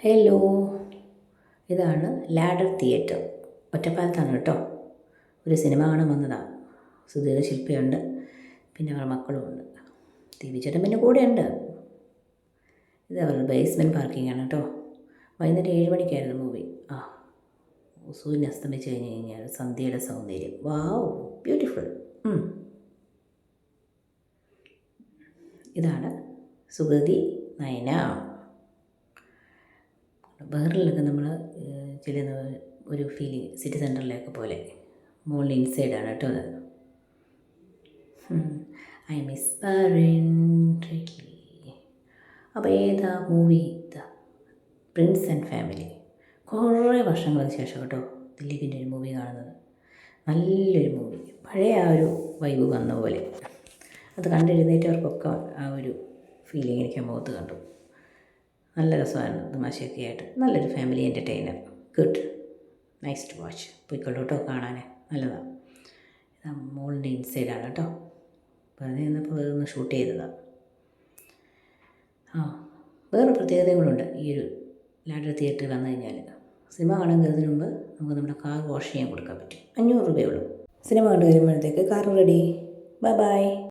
Hello, ഇതാണ് ladder theatre. ഒറ്റപ്പാലത്താണ് കേട്ടോ. ഒരു സിനിമ കാണാൻ വന്നതാണ്. സുധീർ ശില്പയുണ്ട്, പിന്നെ അവരുടെ മക്കളുമുണ്ട്. ചേട്ടൻ പിന്നെ കൂടെയുണ്ട്. ഇത് അവരുടെ ബേസ്മെൻറ്റ് പാർക്കിംഗ് ആണ് കേട്ടോ. വൈകുന്നേരം 7 മണിക്കായിരുന്നു മൂവി. സൂര്യൻ അസ്തമിച്ച് കഴിഞ്ഞ് കഴിഞ്ഞാൽ സന്ധ്യയുടെ സൗന്ദര്യം, വാവ്, ബ്യൂട്ടിഫുൾ. ഇതാണ് സുഗതി നയന. ബഹറിലൊക്കെ നമ്മൾ ചെല്ലുന്ന ഒരു ഫീലിംഗ് സിറ്റി സെൻറ്ററിലൊക്കെ പോലെ. മുകളിൽ ഇൻസൈഡാണ് കേട്ടോ അത്. I miss Bahrain really. അപ്പോൾ ഏതാ മൂവി? Prince and family. കുറേ വർഷങ്ങൾക്ക് ശേഷം കേട്ടോ ദിലീപിൻ്റെ ഒരു മൂവി കാണുന്നത്. നല്ലൊരു മൂവി, പഴയ ആ ഒരു വൈബ് വന്ന പോലെ. അത് കണ്ടെഴുന്നേറ്റവർക്കൊക്കെ ആ ഒരു ഫീലിംഗ് എനിക്ക് മുഖത്ത് കണ്ടു. നല്ല രസമായിരുന്നു, തമാശയൊക്കെ ആയിട്ട്. നല്ലൊരു family entertainer. Good, nice to watch. പോയിക്കോളൂ കേട്ടോ, കാണാൻ നല്ലതാണ്. ഇത് മോളിൻ്റെ ഇൻസൈഡാണ് കേട്ടോ. അപ്പോൾ അത് ചെന്നപ്പോൾ ഒന്ന് ഷൂട്ട് ചെയ്തതാണ്. വേറെ പ്രത്യേകതയും കൂടെ ഉണ്ട് ഈ ഒരു ലാഡർ തിയേറ്ററിൽ വന്നു കഴിഞ്ഞാൽ. സിനിമ കാണാൻ കയറുന്നതിന് മുമ്പ് നമുക്ക് നമ്മുടെ കാർ വാഷ് ചെയ്യാൻ കൊടുക്കാൻ പറ്റും. 500 രൂപയേ ഉള്ളൂ. സിനിമ കണ്ടു കഴിയുമ്പോഴത്തേക്ക് കാർ റെഡി. Bye bye.